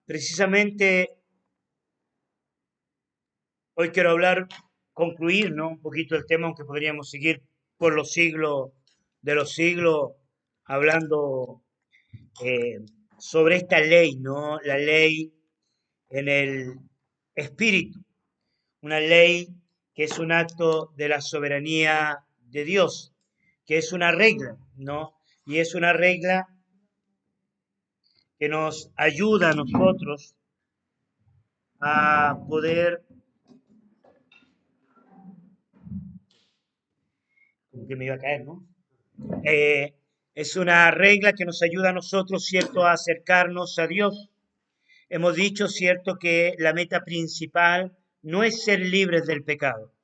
Precisamente hoy quiero concluir, ¿no? Un poquito el tema, aunque podríamos seguir por los siglos de los siglos hablando eh, sobre esta ley, ¿no? La ley en el espíritu, una ley que es un acto de la soberanía de Dios, que es una regla, ¿no? Y es una regla que nos ayuda a nosotros a poder, como que me iba a caer, ¿no? Es una regla que nos ayuda a nosotros, ¿cierto?, a acercarnos a Dios. Hemos dicho, ¿cierto?, que la meta principal no es ser libres del pecado,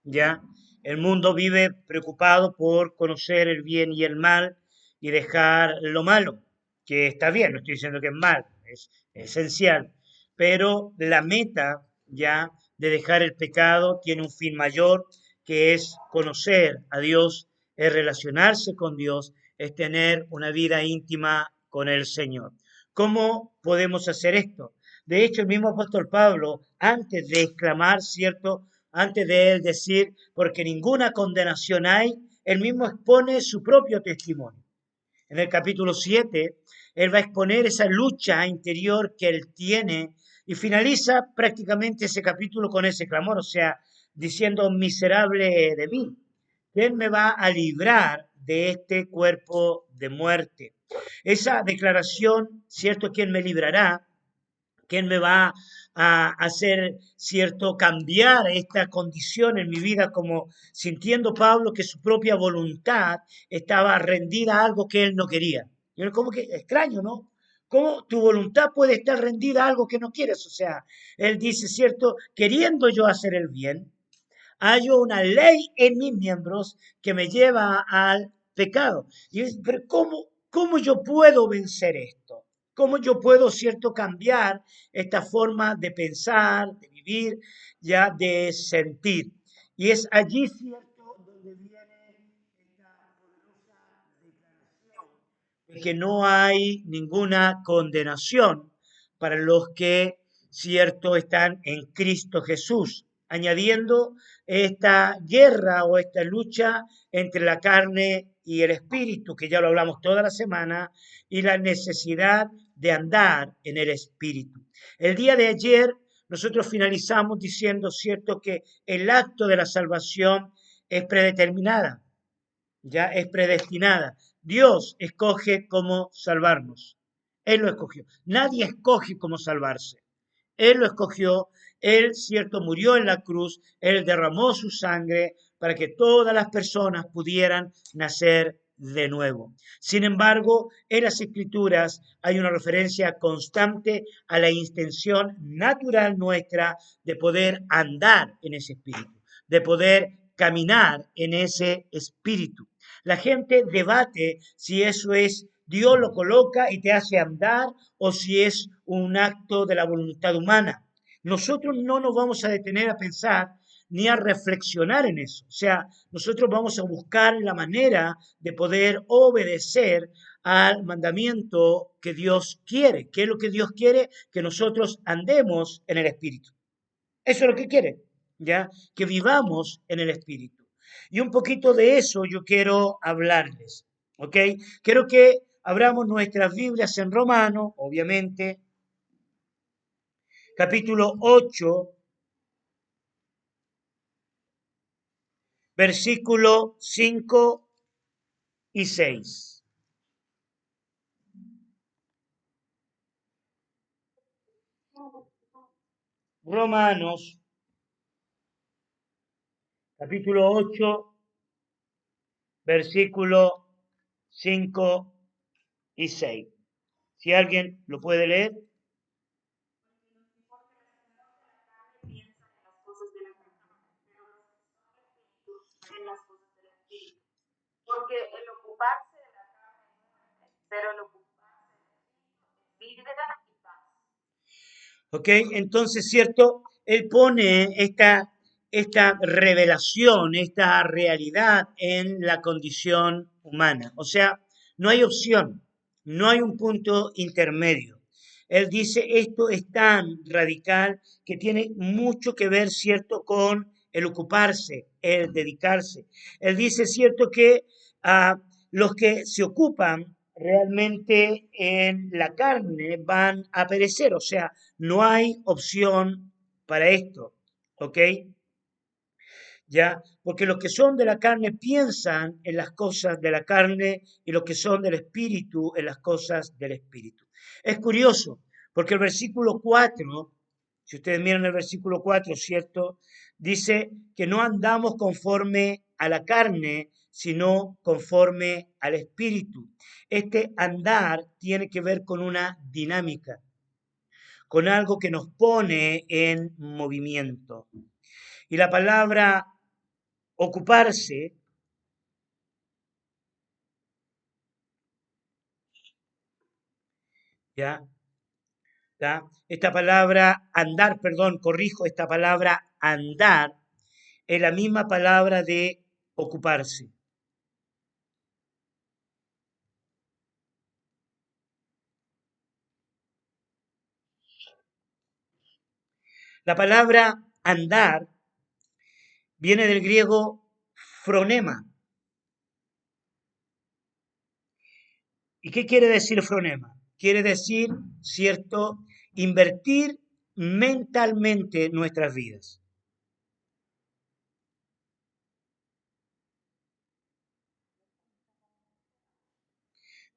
¿ya? El mundo vive preocupado por conocer el bien y el mal y dejar lo malo, que está bien, no estoy diciendo que es mal, es esencial, pero la meta ya de dejar el pecado tiene un fin mayor, que es conocer a Dios, es relacionarse con Dios, es tener una vida íntima con el Señor. ¿Cómo podemos hacer esto? De hecho, el mismo apóstol Pablo, antes de exclamar, ¿cierto?, antes de él decir, porque ninguna condenación hay, él mismo expone su propio testimonio. En el capítulo 7, él va a exponer esa lucha interior que él tiene y finaliza prácticamente ese capítulo con ese clamor, o sea, diciendo, miserable de mí, ¿quién me va a librar de este cuerpo de muerte? Esa declaración, ¿cierto? ¿Quién me librará? ¿Quién me va a hacer, cierto, cambiar esta condición en mi vida, como sintiendo Pablo que su propia voluntad estaba rendida a algo que él no quería? Y él como que extraño, ¿no? ¿Cómo tu voluntad puede estar rendida a algo que no quieres? O sea, él dice, cierto, queriendo yo hacer el bien, hallo una ley en mis miembros que me lleva al pecado. Y es, pero ¿cómo yo puedo vencer esto? ¿Cómo yo puedo, cierto, cambiar esta forma de pensar, de vivir, ya de sentir? Y es allí, cierto, donde viene esta poderosa declaración de que no hay ninguna condenación para los que, cierto, están en Cristo Jesús, añadiendo esta guerra o esta lucha entre la carne y el espíritu, que ya lo hablamos toda la semana, y la necesidad de andar en el espíritu. El día de ayer nosotros finalizamos diciendo, cierto, que el acto de la salvación es predeterminada, ya es predestinada. Dios escoge cómo salvarnos. Él lo escogió. Nadie escoge cómo salvarse. Él lo escogió, Él, cierto, murió en la cruz, Él derramó su sangre para que todas las personas pudieran nacer de nuevo. Sin embargo, en las Escrituras hay una referencia constante a la intención natural nuestra de poder andar en ese espíritu, de poder caminar en ese espíritu. La gente debate si eso es Dios lo coloca y te hace andar o si es un acto de la voluntad humana. Nosotros no nos vamos a detener a pensar ni a reflexionar en eso. O sea, nosotros vamos a buscar la manera de poder obedecer al mandamiento que Dios quiere. ¿Qué es lo que Dios quiere? Que nosotros andemos en el Espíritu. Eso es lo que quiere, ¿ya? Que vivamos en el Espíritu. Y un poquito de eso yo quiero hablarles, ¿ok? Quiero que abramos nuestras Biblias en Romano, obviamente, capítulo 8, versículo 5 y 6. Romanos, capítulo 8, versículo 5 y 6. Si alguien lo puede leer. En las cosas del espíritu. Porque el ocuparse de la carne es muerte, pero el ocuparse del espíritu es vida y paz. ¿Ok? Entonces, ¿cierto? Él pone esta revelación, esta realidad en la condición humana. O sea, no hay opción, no hay un punto intermedio. Él dice, esto es tan radical que tiene mucho que ver, ¿cierto?, con el ocuparse, el dedicarse. Él dice, ¿cierto?, que los que se ocupan realmente en la carne van a perecer, o sea, no hay opción para esto, ¿ok? ¿Ya? Porque los que son de la carne piensan en las cosas de la carne y los que son del espíritu en las cosas del espíritu. Es curioso, porque el versículo 4, si ustedes miran el versículo 4, ¿cierto? Dice que no andamos conforme a la carne, sino conforme al espíritu. Este andar tiene que ver con una dinámica, con algo que nos pone en movimiento. Y la palabra ocuparse, ¿ya? ¿Ya? Esta palabra andar, perdón, corrijo, esta palabra andar es la misma palabra de ocuparse. La palabra andar viene del griego fronema. ¿Y qué quiere decir fronema? Quiere decir, cierto, invertir mentalmente nuestras vidas.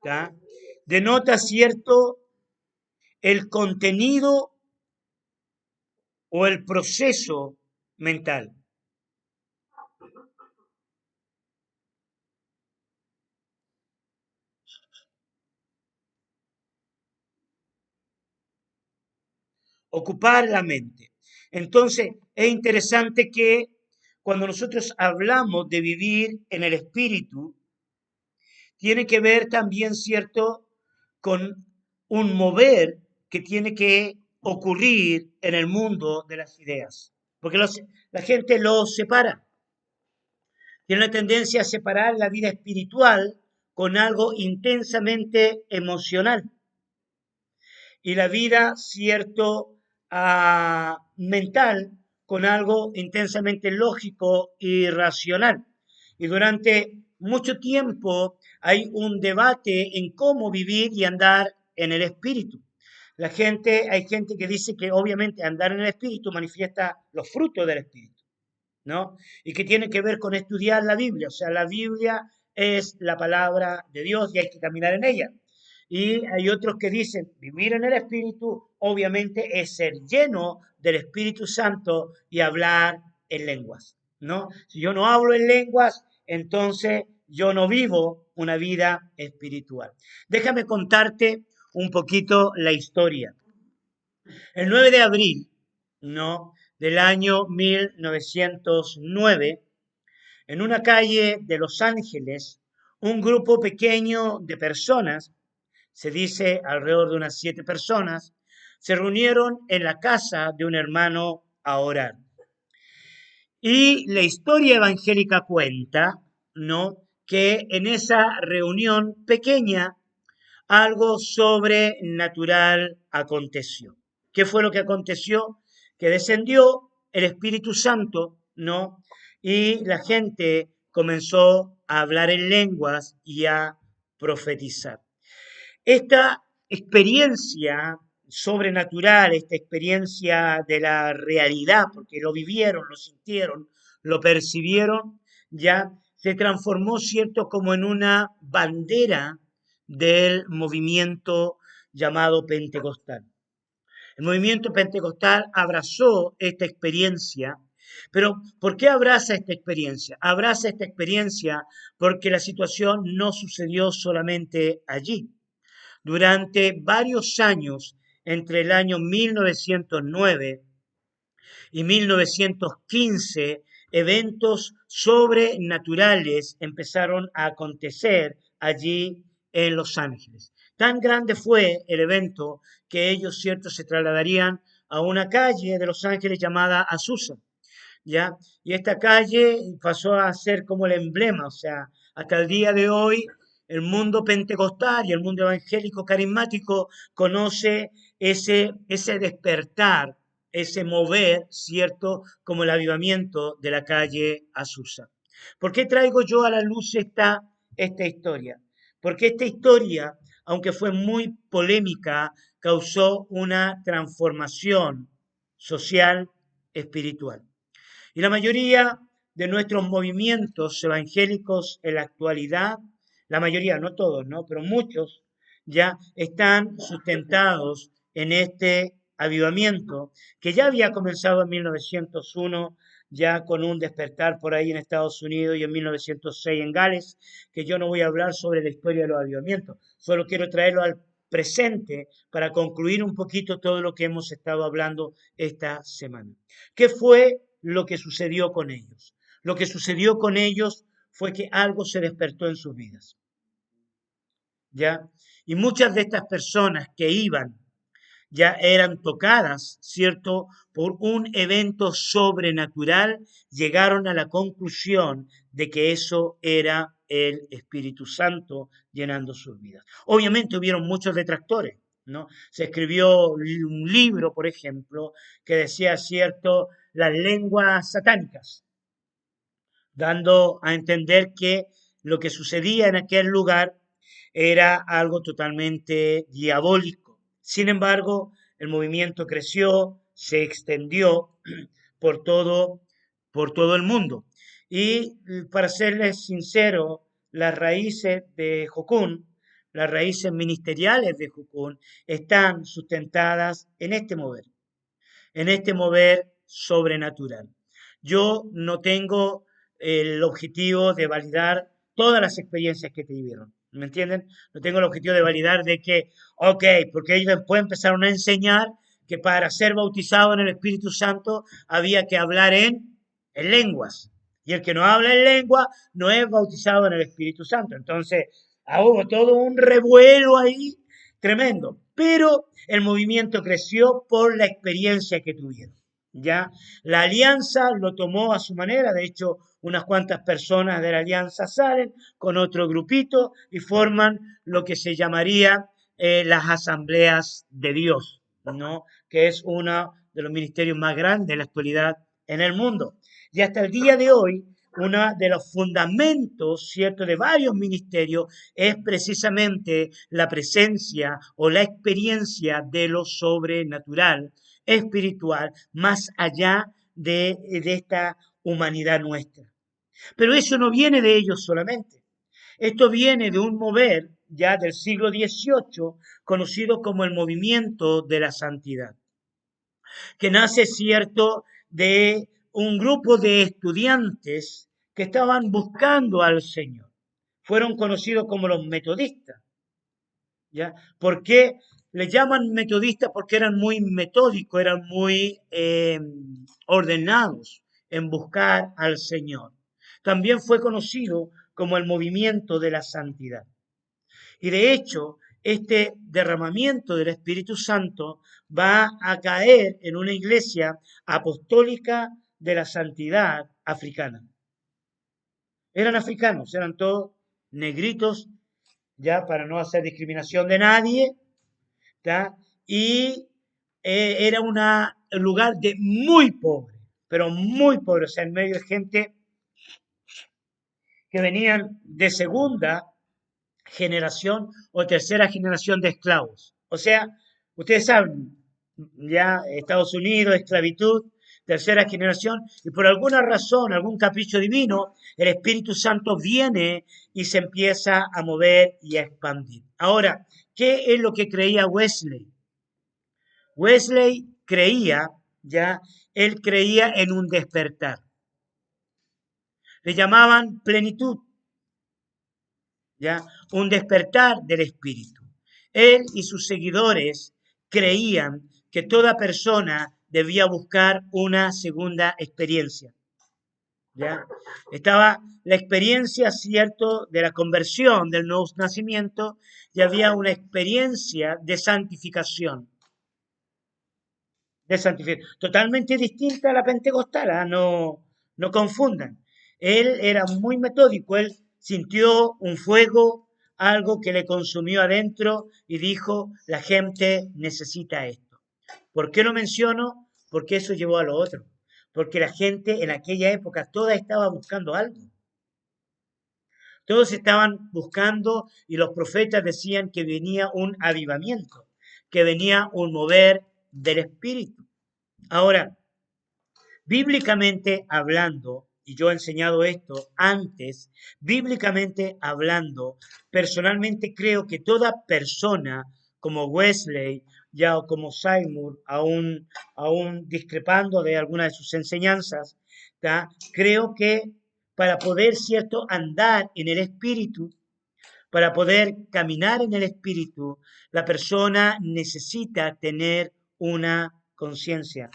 ¿Ya? Denota, cierto, el contenido o el proceso mental. Ocupar la mente. Entonces, es interesante que cuando nosotros hablamos de vivir en el espíritu, tiene que ver también, ¿cierto?, con un mover que tiene que ocurrir en el mundo de las ideas. Porque la gente lo separa. Tiene la tendencia a separar la vida espiritual con algo intensamente emocional y la vida, cierto, mental con algo intensamente lógico y racional. Y durante mucho tiempo hay un debate en cómo vivir y andar en el espíritu. Hay gente que dice que obviamente andar en el espíritu manifiesta los frutos del espíritu, ¿no? Y que tiene que ver con estudiar la Biblia. O sea, la Biblia es la palabra de Dios y hay que caminar en ella. Y hay otros que dicen, vivir en el Espíritu, obviamente, es ser lleno del Espíritu Santo y hablar en lenguas, ¿no? Si yo no hablo en lenguas, entonces yo no vivo una vida espiritual. Déjame contarte un poquito la historia. El 9 de abril, ¿no?, del año 1909, en una calle de Los Ángeles, un grupo pequeño de personas, se dice alrededor de unas 7 personas, se reunieron en la casa de un hermano a orar. Y la historia evangélica cuenta, ¿no?, que en esa reunión pequeña algo sobrenatural aconteció. ¿Qué fue lo que aconteció? Que descendió el Espíritu Santo, ¿no? Y la gente comenzó a hablar en lenguas y a profetizar. Esta experiencia sobrenatural, esta experiencia de la realidad, porque lo vivieron, lo sintieron, lo percibieron, ya se transformó, cierto, como en una bandera del movimiento llamado pentecostal. El movimiento pentecostal abrazó esta experiencia, pero ¿por qué abraza esta experiencia? Abraza esta experiencia porque la situación no sucedió solamente allí. Durante varios años, entre el año 1909 y 1915, eventos sobrenaturales empezaron a acontecer allí en Los Ángeles. Tan grande fue el evento que ellos, cierto, se trasladarían a una calle de Los Ángeles llamada Azusa, ¿ya? Y esta calle pasó a ser como el emblema, o sea, hasta el día de hoy el mundo pentecostal y el mundo evangélico carismático conoce ese despertar, ese mover, ¿cierto? Como el avivamiento de la calle Azusa. ¿Por qué traigo yo a la luz esta historia? Porque esta historia, aunque fue muy polémica, causó una transformación social, espiritual. Y la mayoría de nuestros movimientos evangélicos en la actualidad, la mayoría, no todos, ¿no? Pero muchos ya están sustentados en este avivamiento que ya había comenzado en 1901, ya con un despertar por ahí en Estados Unidos y en 1906 en Gales, que yo no voy a hablar sobre la historia de los avivamientos, solo quiero traerlo al presente para concluir un poquito todo lo que hemos estado hablando esta semana. ¿Qué fue lo que sucedió con ellos? Lo que sucedió con ellos fue que algo se despertó en sus vidas, ¿ya? Y muchas de estas personas que iban ya eran tocadas, ¿cierto? Por un evento sobrenatural, llegaron a la conclusión de que eso era el Espíritu Santo llenando sus vidas. Obviamente hubieron muchos detractores, ¿no? Se escribió un libro, por ejemplo, que decía, ¿cierto?, las lenguas satánicas, dando a entender que lo que sucedía en aquel lugar era algo totalmente diabólico. Sin embargo, el movimiento creció, se extendió por todo, por todo el mundo. Y para serles sincero, las raíces de Jocún, las raíces ministeriales de Jocún, están sustentadas en este mover sobrenatural. Yo no tengo el objetivo de validar todas las experiencias que te vivieron, ¿me entienden? No tengo el objetivo de validar de que, ok, porque ellos después empezaron a enseñar que para ser bautizado en el Espíritu Santo había que hablar en lenguas. Y el que no habla en lengua no es bautizado en el Espíritu Santo. Entonces, hubo todo un revuelo ahí tremendo. Pero el movimiento creció por la experiencia que tuvieron. ¿Ya? La alianza lo tomó a su manera, de hecho, unas cuantas personas de la alianza salen con otro grupito y forman lo que se llamaría las asambleas de Dios, ¿no? Que es uno de los ministerios más grandes de la actualidad en el mundo. Y hasta el día de hoy, uno de los fundamentos, ¿cierto?, de varios ministerios es precisamente la presencia o la experiencia de lo sobrenatural, espiritual, más allá de esta humanidad nuestra. Pero eso no viene de ellos solamente. Esto viene de un mover ya del siglo XVIII conocido como el movimiento de la santidad, que nace, cierto, de un grupo de estudiantes que estaban buscando al Señor. Fueron conocidos como los metodistas. ¿Ya? ¿Por qué les llaman metodistas? Porque eran muy metódicos, eran muy ordenados en buscar al Señor. También fue conocido como el movimiento de la santidad. Y de hecho, este derramamiento del Espíritu Santo va a caer en una iglesia apostólica de la santidad africana. Eran africanos, eran todos negritos, ya para no hacer discriminación de nadie, ¿tá? Y era un lugar de muy pobre, pero muy pobre, o sea, en medio de gente que venían de segunda generación o tercera generación de esclavos. O sea, ustedes saben, ya Estados Unidos, esclavitud, tercera generación, y por alguna razón, algún capricho divino, el Espíritu Santo viene y se empieza a mover y a expandir. Ahora, ¿qué es lo que creía Wesley? Wesley creía, ya, él creía en un despertar. Le llamaban plenitud, ya, un despertar del espíritu. Él y sus seguidores creían que toda persona debía buscar una segunda experiencia. ¿Ya? Estaba la experiencia, cierto, de la conversión, del nuevo nacimiento, y había una experiencia de santificación. Totalmente distinta a la pentecostal, ¿eh? No, no confundan. Él era muy metódico, él sintió un fuego algo que le consumió adentro y dijo, la gente necesita esto. ¿Por qué lo menciono? Porque eso llevó a lo otro. Porque la gente en aquella época toda estaba buscando algo. Todos estaban buscando y los profetas decían que venía un avivamiento, que venía un mover del espíritu. Ahora, bíblicamente hablando, y yo he enseñado esto antes, bíblicamente hablando, personalmente creo que toda persona como Wesley, ya o como Seymour, aún discrepando de alguna de sus enseñanzas, ¿tá? Creo que para poder, cierto, andar en el espíritu, para poder caminar en el espíritu, la persona necesita tener una conciencia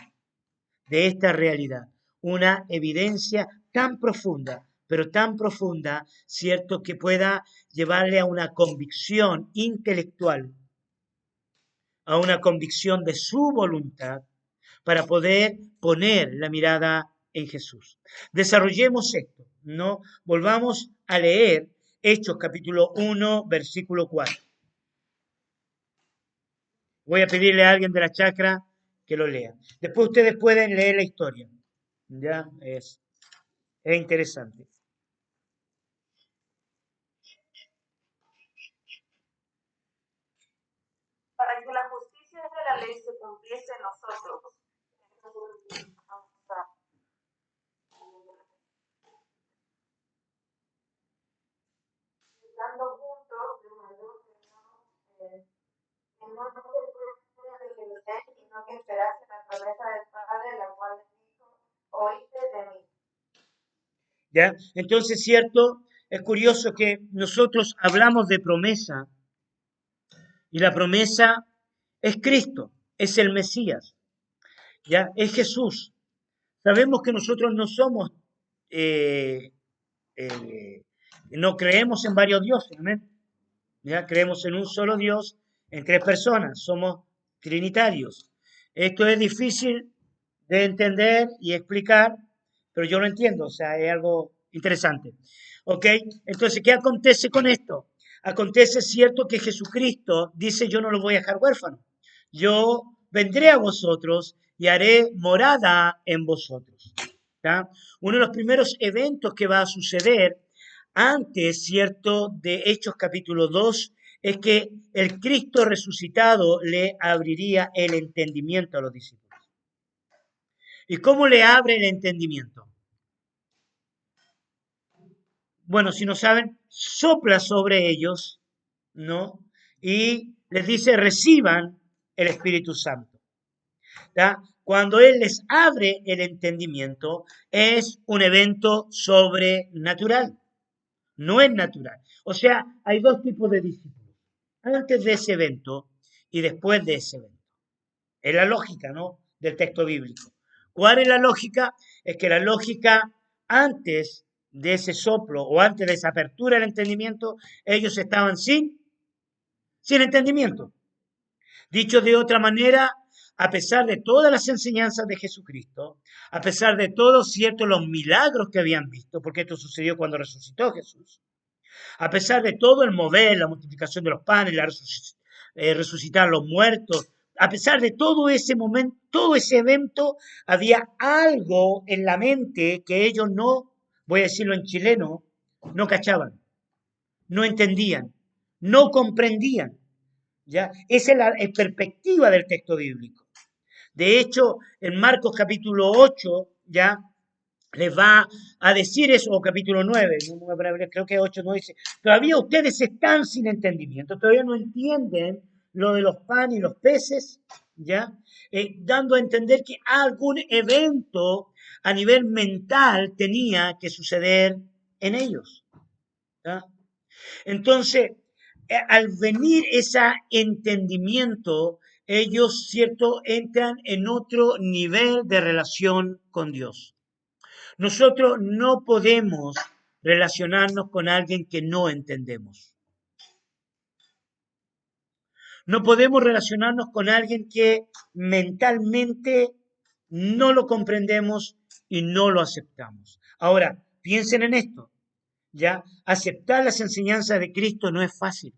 de esta realidad, una evidencia tan profunda, pero tan profunda, cierto, que pueda llevarle a una convicción intelectual, a una convicción de su voluntad, para poder poner la mirada en Jesús. Desarrollemos esto, ¿no? Volvamos a leer Hechos capítulo 1, versículo 4. Voy a pedirle a alguien de la chacra que lo lea. Después ustedes pueden leer la historia. Ya es interesante. Para que la justicia de la ley se cumpliese en nosotros. Estando juntos de mayor que no se puede de Jerusalén, sino que esperase la promesa del Padre, la cual dijo, oíste de mí. ¿Ya? Entonces, cierto, es curioso que nosotros hablamos de promesa y la promesa es Cristo, es el Mesías, ¿ya? Es Jesús. Sabemos que nosotros no somos, eh, eh, no creemos en varios dioses, ¿amén? ¿Ya? Creemos en un solo Dios, en tres personas, somos trinitarios. Esto es difícil de entender y explicar, pero yo lo entiendo, o sea, es algo interesante. ¿Ok? Entonces, ¿qué acontece con esto? Acontece, cierto, que Jesucristo dice, yo no lo voy a dejar huérfano. Yo vendré a vosotros y haré morada en vosotros. ¿Tá? Uno de los primeros eventos que va a suceder antes, cierto, de Hechos capítulo 2, es que el Cristo resucitado le abriría el entendimiento a los discípulos. ¿Y cómo le abre el entendimiento? Bueno, si no saben, sopla sobre ellos, ¿no? Y les dice, reciban el Espíritu Santo. ¿Tá? Cuando Él les abre el entendimiento, es un evento sobrenatural, no es natural. O sea, hay dos tipos de discípulos, antes de ese evento y después de ese evento. Es la lógica, ¿no? Del texto bíblico. ¿Cuál es la lógica? Es que la lógica antes de ese soplo o antes de esa apertura del entendimiento, ellos estaban sin entendimiento. Dicho de otra manera, a pesar de todas las enseñanzas de Jesucristo, a pesar de todos ciertos los milagros que habían visto, porque esto sucedió cuando resucitó Jesús, a pesar de todo el mover, la multiplicación de los panes, resucitar a los muertos, a pesar de todo ese momento, todo ese evento, había algo en la mente que ellos no, voy a decirlo en chileno, no cachaban, no entendían, no comprendían. ¿Ya? Esa es la perspectiva del texto bíblico. De hecho, en Marcos capítulo 8, ya les va a decir eso, o capítulo 9, creo que 8 no dice, todavía ustedes están sin entendimiento, todavía no entienden lo de los panes y los peces, ¿ya? Dando a entender que algún evento a nivel mental tenía que suceder en ellos, ¿ya? Entonces, al venir ese entendimiento, ellos, cierto, entran en otro nivel de relación con Dios. Nosotros no podemos relacionarnos con alguien que no entendemos. No podemos relacionarnos con alguien que mentalmente no lo comprendemos y no lo aceptamos. Ahora, piensen en esto. ¿Ya? Aceptar las enseñanzas de Cristo no es fácil,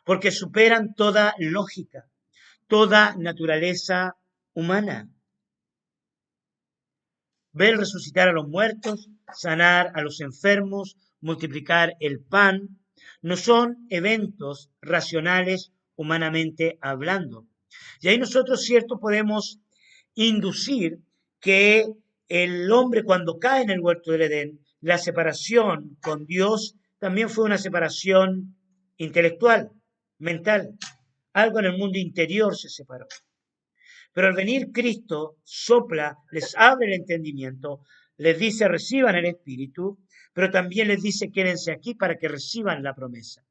porque superan toda lógica, toda naturaleza humana. Ver resucitar a los muertos, sanar a los enfermos, multiplicar el pan, no son eventos racionales humanamente hablando. Y ahí nosotros, cierto, podemos inducir que el hombre cuando cae en el huerto del Edén, la separación con Dios también fue una separación intelectual, mental. Algo en el mundo interior se separó. Pero al venir Cristo, sopla, les abre el entendimiento, les dice reciban el Espíritu, pero también les dice quédense aquí para que reciban la promesa.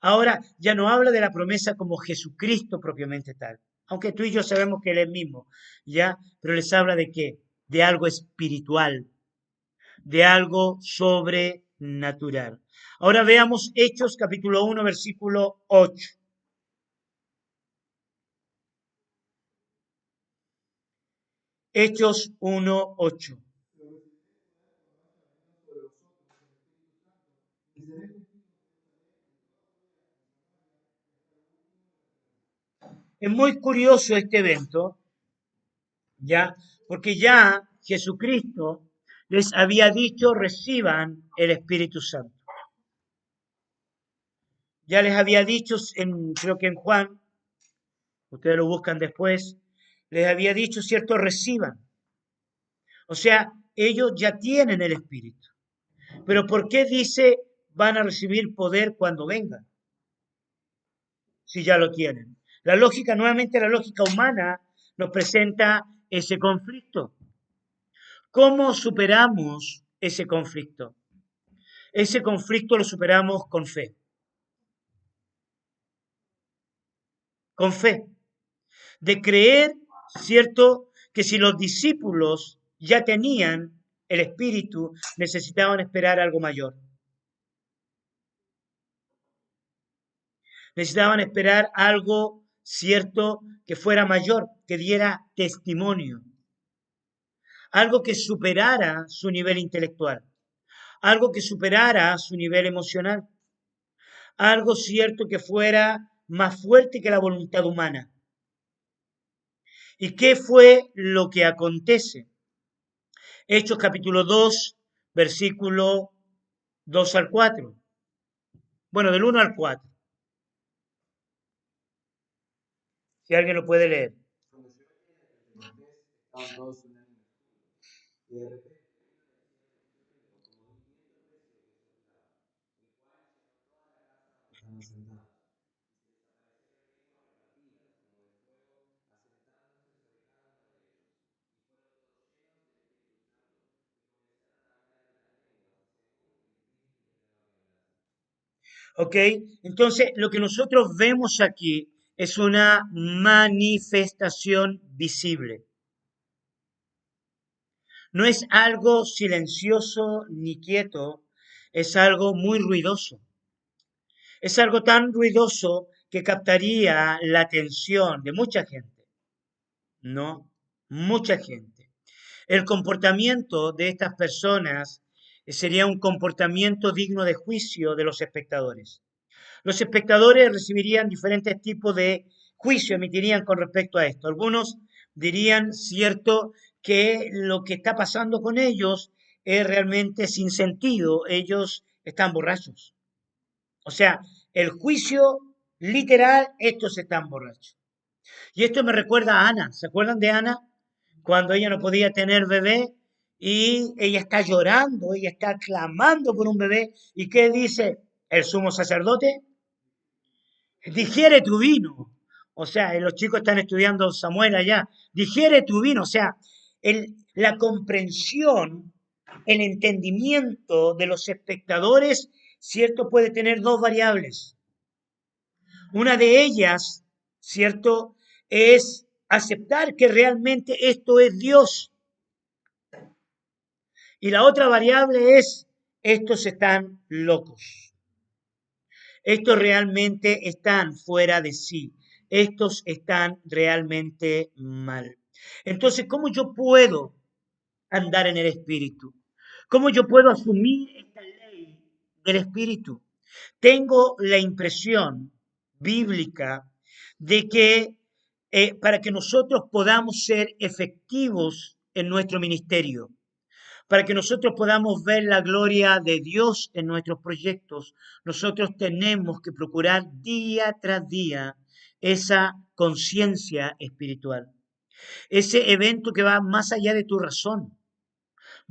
Ahora ya no habla de la promesa como Jesucristo propiamente tal, aunque tú y yo sabemos que Él es mismo, ¿ya? Pero les habla de qué? De algo espiritual, de algo sobrenatural. Ahora veamos Hechos capítulo 1, versículo 8. Hechos 1, 8. Es muy curioso este evento, ¿ya? Porque ya Jesucristo les había dicho reciban el Espíritu Santo. Ya les había dicho, creo que en Juan, ustedes lo buscan después, les había dicho, cierto, reciban. O sea, ellos ya tienen el Espíritu. Pero ¿por qué dice van a recibir poder cuando vengan? Si ya lo tienen. La lógica, nuevamente la lógica humana, nos presenta ese conflicto. ¿Cómo superamos ese conflicto? Ese conflicto lo superamos con fe. Con fe. De creer, ¿cierto?, que si los discípulos ya tenían el Espíritu, necesitaban esperar algo mayor. Necesitaban esperar algo, cierto, que fuera mayor, que diera testimonio. Algo que superara su nivel intelectual. Algo que superara su nivel emocional. Algo cierto que fuera más fuerte que la voluntad humana. ¿Y qué fue lo que acontece? Hechos capítulo 2, versículo 2 al 4. Bueno, del 1 al 4. Si alguien lo puede leer. ¿Ok? Entonces, lo que nosotros vemos aquí es una manifestación visible. No es algo silencioso ni quieto, es algo muy ruidoso. Es algo tan ruidoso que captaría la atención de mucha gente, ¿no? Mucha gente. El comportamiento de estas personas sería un comportamiento digno de juicio de los espectadores. Los espectadores recibirían diferentes tipos de juicio, emitirían con respecto a esto. Algunos dirían, cierto, que lo que está pasando con ellos es realmente sin sentido, ellos están borrachos. O sea, el juicio literal, estos están borrachos. Y esto me recuerda a Ana, ¿se acuerdan de Ana? Cuando ella no podía tener bebé y ella está llorando, ella está clamando por un bebé. ¿Y qué dice el sumo sacerdote? Digiere tu vino. O sea, los chicos están estudiando Samuel allá. Digiere tu vino. O sea, la comprensión, el entendimiento de los espectadores, cierto, puede tener dos variables. Una de ellas, cierto, es aceptar que realmente esto es Dios. Y la otra variable es, estos están locos. Estos realmente están fuera de sí. Estos están realmente mal. Entonces, ¿cómo yo puedo andar en el Espíritu? ¿Cómo yo puedo asumir esta ley del Espíritu. Tengo la impresión bíblica de que para que nosotros podamos ser efectivos en nuestro ministerio, para que nosotros podamos ver la gloria de Dios en nuestros proyectos, nosotros tenemos que procurar día tras día esa conciencia espiritual, ese evento que va más allá de tu razón,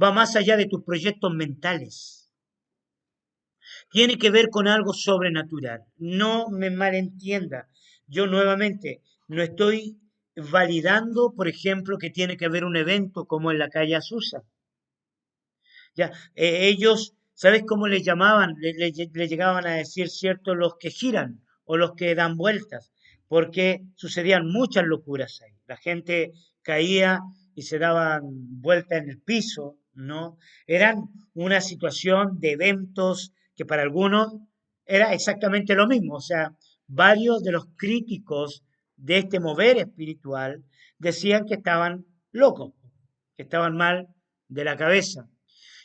va más allá de tus proyectos mentales. Tiene que ver con algo sobrenatural. No me malentienda. Yo nuevamente no estoy validando, por ejemplo, que tiene que haber un evento como en la calle Azusa. Ya, ellos, ¿sabes cómo les llamaban? Le llegaban a decir, ¿cierto? Los que giran o los que dan vueltas, porque sucedían muchas locuras ahí. La gente caía y se daban vuelta en el piso, ¿no? Eran una situación de eventos que para algunos era exactamente lo mismo. O sea, varios de los críticos de este mover espiritual decían que estaban locos, que estaban mal de la cabeza.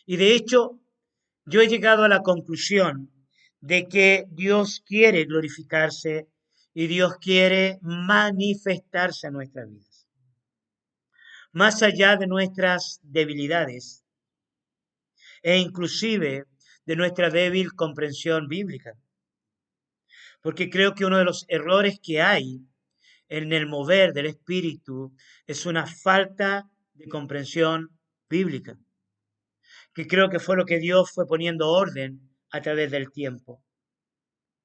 Y de hecho, yo he llegado a la conclusión de que Dios quiere glorificarse y Dios quiere manifestarse en nuestras vidas, más allá de nuestras debilidades e inclusive de nuestra débil comprensión bíblica. Porque creo que uno de los errores que hay en el mover del Espíritu es una falta de comprensión bíblica, que creo que fue lo que Dios fue poniendo orden a través del tiempo.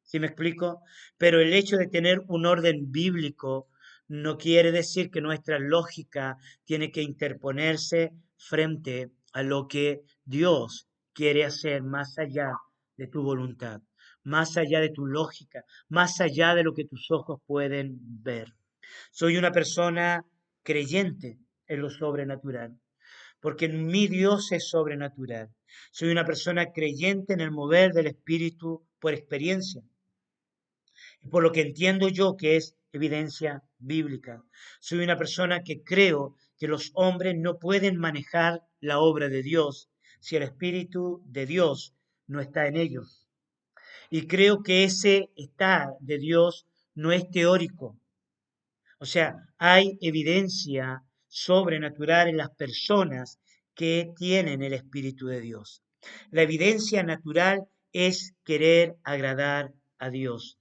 ¿Sí me explico? Pero el hecho de tener un orden bíblico no quiere decir que nuestra lógica tiene que interponerse frente a lo que Dios quiere hacer más allá de tu voluntad, más allá de tu lógica, más allá de lo que tus ojos pueden ver. Soy una persona creyente en lo sobrenatural, porque mi Dios es sobrenatural. Soy una persona creyente en el mover del Espíritu por experiencia, y por lo que entiendo yo que es evidencia bíblica. Soy una persona que creo que los hombres no pueden manejar la obra de Dios si el Espíritu de Dios no está en ellos. Y creo que ese estar de Dios no es teórico. O sea, hay evidencia sobrenatural en las personas que tienen el Espíritu de Dios. La evidencia natural es querer agradar a Dios.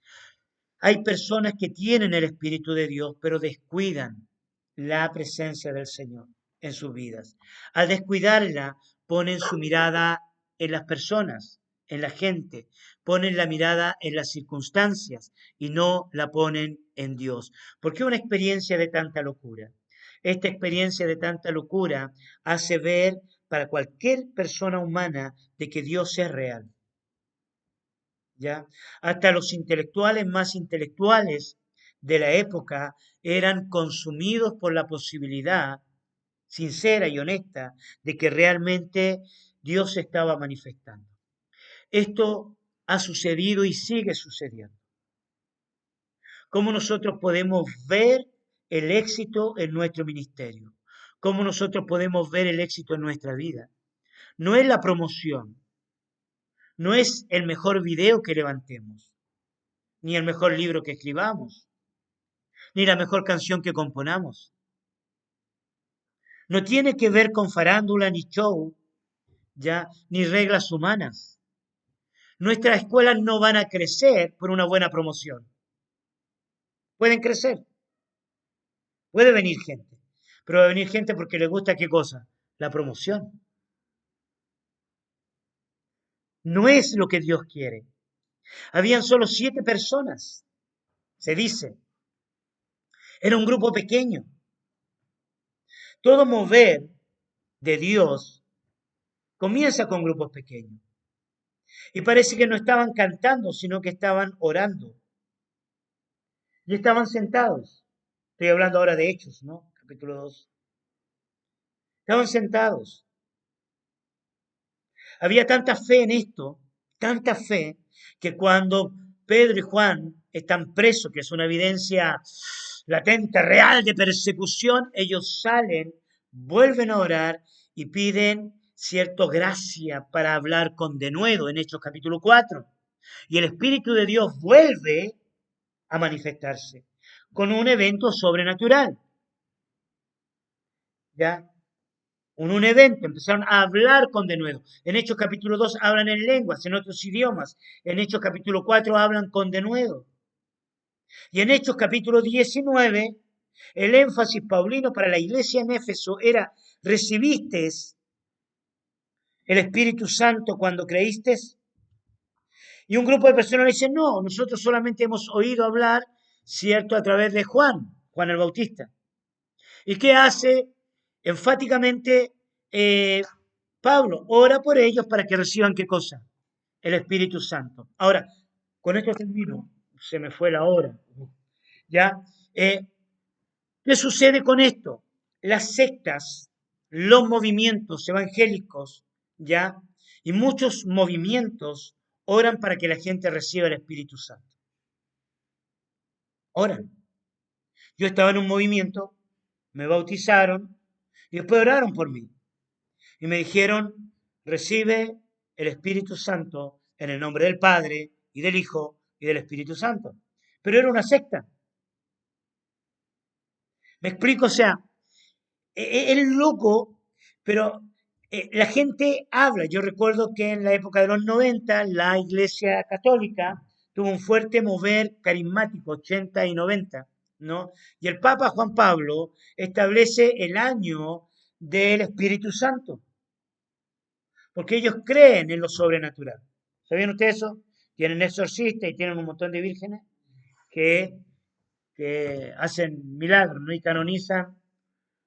Hay personas que tienen el Espíritu de Dios, pero descuidan la presencia del Señor en sus vidas. Al descuidarla, ponen su mirada en las personas, en la gente, ponen la mirada en las circunstancias y no la ponen en Dios. ¿Por qué una experiencia de tanta locura? Esta experiencia de tanta locura hace ver para cualquier persona humana de que Dios es real. ¿Ya? Hasta los intelectuales más intelectuales de la época eran consumidos por la posibilidad sincera y honesta de que realmente Dios se estaba manifestando. Esto ha sucedido y sigue sucediendo. ¿Cómo nosotros podemos ver el éxito en nuestro ministerio? ¿Cómo nosotros podemos ver el éxito en nuestra vida? No es la promoción, no es el mejor video que levantemos, ni el mejor libro que escribamos, ni la mejor canción que componamos. No tiene que ver con farándula ni show, ya, ni reglas humanas. Nuestras escuelas no van a crecer por una buena promoción. Pueden crecer, puede venir gente, pero va a venir gente porque le gusta qué cosa, la promoción. No es lo que Dios quiere. Habían solo 7 personas, se dice. Era un grupo pequeño. Todo mover de Dios comienza con grupos pequeños. Y parece que no estaban cantando, sino que estaban orando. Y estaban sentados. Estoy hablando ahora de Hechos, ¿no? Capítulo 2. Estaban sentados. Había tanta fe en esto, tanta fe, que cuando Pedro y Juan están presos, que es una evidencia latente, real de persecución, ellos salen, vuelven a orar y piden cierto gracia para hablar con denuedo en Hechos capítulo 4. Y el Espíritu de Dios vuelve a manifestarse con un evento sobrenatural. ¿Ya? Un evento, empezaron a hablar con denuedo. En Hechos capítulo 2 hablan en lenguas, en otros idiomas. En Hechos capítulo 4 hablan con denuedo. Y en Hechos capítulo 19, el énfasis paulino para la iglesia en Éfeso era, ¿recibiste el Espíritu Santo cuando creíste? Y un grupo de personas le dice, no, nosotros solamente hemos oído hablar, cierto, a través de Juan el Bautista. ¿Y qué hace? Enfáticamente, Pablo ora por ellos para que reciban qué cosa? El Espíritu Santo. Ahora, con esto termino. Se me fue la hora. ¿Ya? ¿Qué sucede con esto? Las sectas, los movimientos evangélicos, ¿ya? Y muchos movimientos oran para que la gente reciba el Espíritu Santo. Oran. Yo estaba en un movimiento, me bautizaron y después oraron por mí. Y me dijeron, recibe el Espíritu Santo en el nombre del Padre y del Hijo y del Espíritu Santo. Pero era una secta. Me explico, o sea, es loco, pero la gente habla. Yo recuerdo que en la época de los 90 la Iglesia Católica tuvo un fuerte mover carismático, 80 y 90, ¿no? Y el Papa Juan Pablo establece el año del Espíritu Santo, porque ellos creen en lo sobrenatural. ¿Sabían ustedes eso? Tienen exorcistas y tienen un montón de vírgenes que, que hacen milagros, ¿no? Y canonizan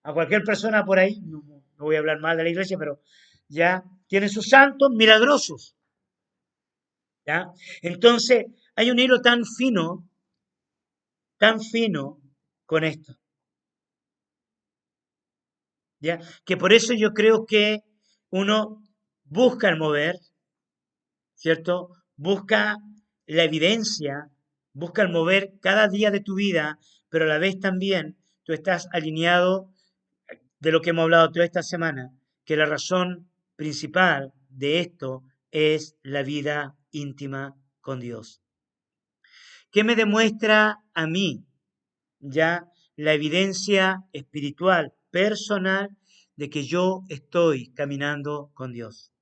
a cualquier persona por ahí, no voy a hablar mal de la iglesia, pero ya tienen sus santos milagrosos, ¿ya? Entonces, hay un hilo tan fino con esto, ¿ya? Que por eso yo creo que uno busca el mover, ¿cierto? Busca la evidencia, busca el mover cada día de tu vida, pero a la vez también tú estás alineado de lo que hemos hablado toda esta semana, que la razón principal de esto es la vida íntima con Dios. ¿Qué me demuestra a mí ya la evidencia espiritual, personal, de que yo estoy caminando con Dios?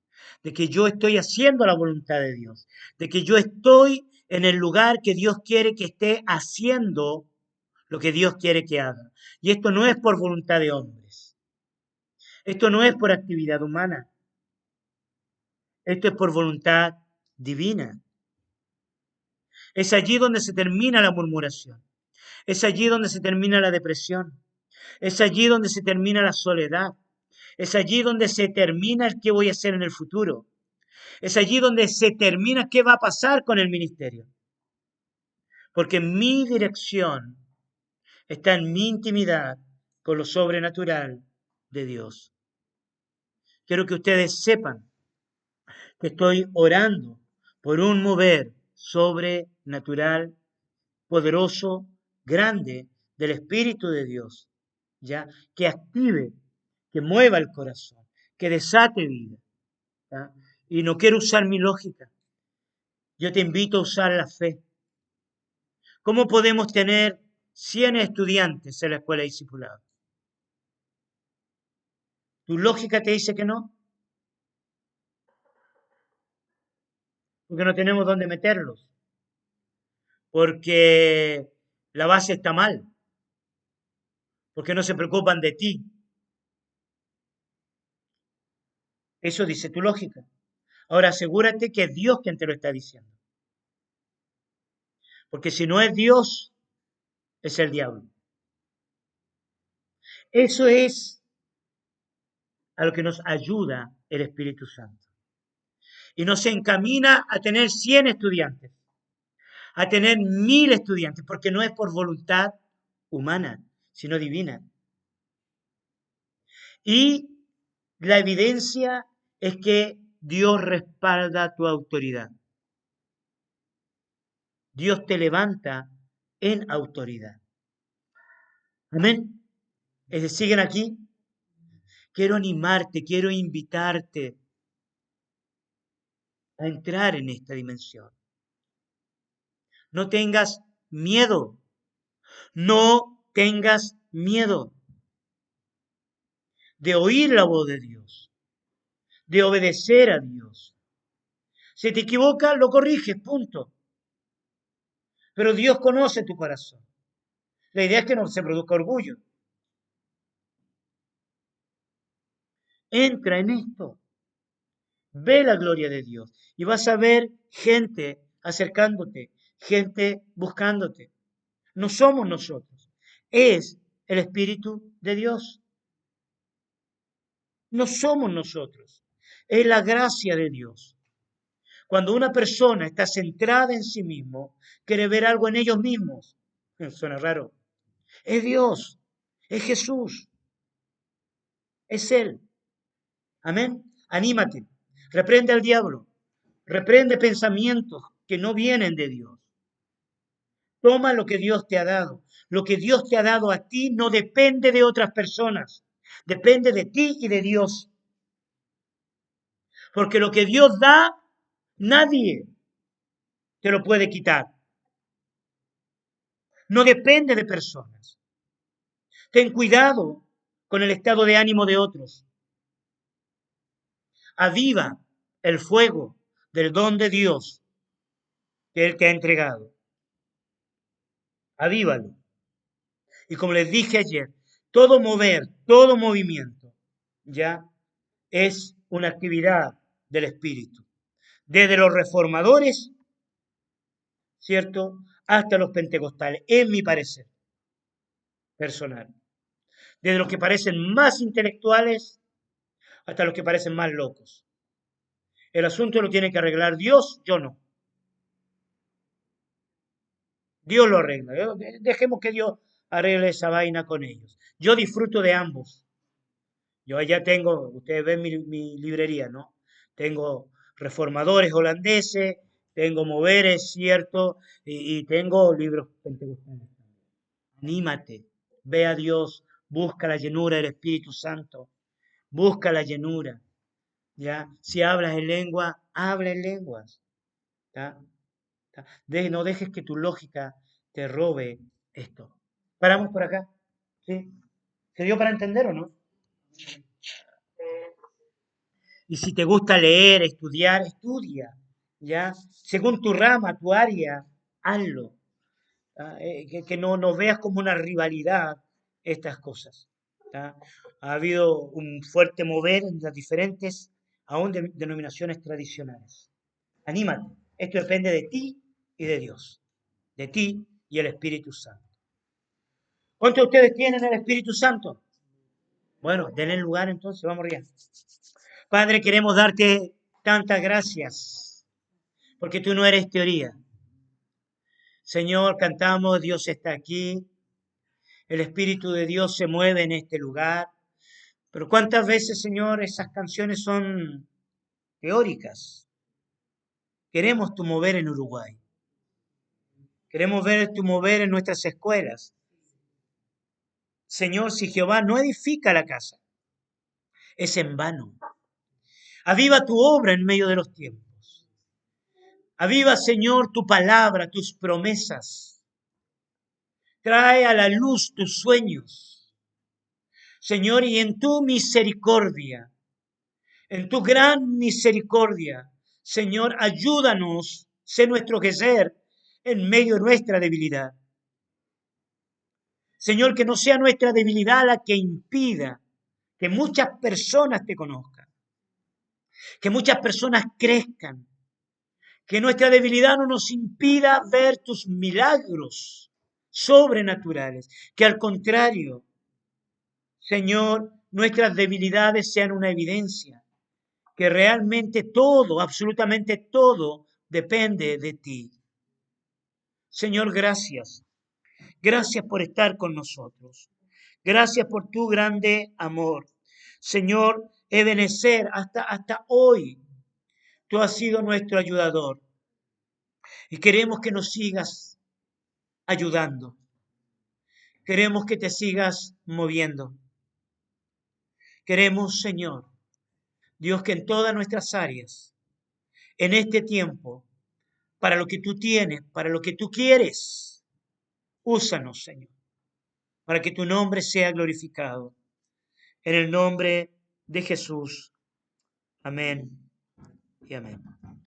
De que yo estoy haciendo la voluntad de Dios, de que yo estoy en el lugar que Dios quiere que esté haciendo lo que Dios quiere que haga. Y esto no es por voluntad de hombres. Esto no es por actividad humana, esto es por voluntad divina. Es allí donde se termina la murmuración, es allí donde se termina la depresión, es allí donde se termina la soledad, es allí donde se termina el qué voy a hacer en el futuro, es allí donde se termina qué va a pasar con el ministerio. Porque mi dirección está en mi intimidad con lo sobrenatural de Dios. Quiero que ustedes sepan que estoy orando por un mover sobrenatural, poderoso, grande del Espíritu de Dios, ¿ya? Que active, que mueva el corazón, que desate vida, ¿ya? Y no quiero usar mi lógica, yo te invito a usar la fe. ¿Cómo podemos tener 100 estudiantes en la escuela de discipulado? ¿Tu lógica te dice que no? Porque no tenemos dónde meterlos, porque la base está mal, porque no se preocupan de ti. Eso dice tu lógica. Ahora asegúrate que es Dios quien te lo está diciendo. Porque si no es Dios, es el diablo. Eso es a lo que nos ayuda el Espíritu Santo. Y nos encamina a tener 100 estudiantes, a tener 1000 estudiantes, porque no es por voluntad humana, sino divina. Y la evidencia es que Dios respalda tu autoridad. Dios te levanta en autoridad. Amén. ¿Siguen aquí? quiero animarte, quiero invitarte a entrar en esta dimensión. No tengas miedo, no tengas miedo de oír la voz de Dios, de obedecer a Dios. Si te equivocas, lo corriges, punto. Pero Dios conoce tu corazón. La idea es que no se produzca orgullo. Entra en esto, ve la gloria de Dios y vas a ver gente acercándote, gente buscándote. No somos nosotros, es el Espíritu de Dios. No somos nosotros, es la gracia de Dios. Cuando una persona está centrada en sí mismo, quiere ver algo en ellos mismos. Suena raro. Es Dios, es Jesús, es Él. Amén. Anímate, reprende al diablo, reprende pensamientos que no vienen de Dios. Toma lo que Dios te ha dado. Lo que Dios te ha dado a ti no depende de otras personas, depende de ti y de Dios. Porque lo que Dios da, nadie te lo puede quitar. No depende de personas. Ten cuidado con el estado de ánimo de otros. Aviva el fuego del don de Dios que Él te ha entregado. Avívalo. Y como les dije ayer, todo mover, todo movimiento, ya es una actividad del Espíritu. Desde los reformadores, ¿cierto?, hasta los pentecostales, en mi parecer personal. Desde los que parecen más intelectuales hasta los que parecen más locos. El asunto lo tiene que arreglar Dios, yo no. Dios lo arregla. Dejemos que Dios arregle esa vaina con ellos. Yo disfruto de ambos. Yo allá tengo, ustedes ven mi librería, ¿no? Tengo reformadores holandeses, tengo moveres, ¿cierto? Y tengo libros pentecostales. Anímate, ve a Dios, busca la llenura del Espíritu Santo, busca la llenura, ¿ya? Si hablas en lengua, habla en lenguas, ¿ya? No dejes que tu lógica te robe esto. ¿Paramos por acá? ¿Sí? ¿Se dio para entender o no? Y si te gusta leer, estudiar, estudia, ¿ya? Según tu rama, tu área, hazlo. Que no veas como una rivalidad estas cosas. ¿Ya? Ha habido un fuerte mover en las diferentes, aún denominaciones tradicionales. Anímate. Esto depende de ti y de Dios. De ti y el Espíritu Santo. ¿Cuántos de ustedes tienen el Espíritu Santo? Bueno, denle lugar entonces, vamos allá. Padre, queremos darte tantas gracias, porque tú no eres teoría. Señor, cantamos, Dios está aquí, el Espíritu de Dios se mueve en este lugar, pero cuántas veces, Señor, esas canciones son teóricas. Queremos tu mover en Uruguay, queremos ver tu mover en nuestras escuelas. Señor, si Jehová no edifica la casa, es en vano. Aviva tu obra en medio de los tiempos. Aviva, Señor, tu palabra, tus promesas. Trae a la luz tus sueños. Señor, y en tu misericordia, en tu gran misericordia, Señor, ayúdanos, sé nuestro querer en medio de nuestra debilidad. Señor, que no sea nuestra debilidad la que impida que muchas personas te conozcan, que muchas personas crezcan, que nuestra debilidad no nos impida ver tus milagros sobrenaturales, que al contrario, Señor, nuestras debilidades sean una evidencia, que realmente todo, absolutamente todo, depende de ti. Señor, gracias. Gracias por estar con nosotros. Gracias por tu grande amor. Señor, Ebenezer, hasta hoy, tú has sido nuestro ayudador. Y queremos que nos sigas ayudando. Queremos que te sigas moviendo. Queremos, Señor, Dios, que en todas nuestras áreas, en este tiempo, para lo que tú tienes, para lo que tú quieres, úsanos, Señor, para que tu nombre sea glorificado. En el nombre de Jesús. Amén y amén.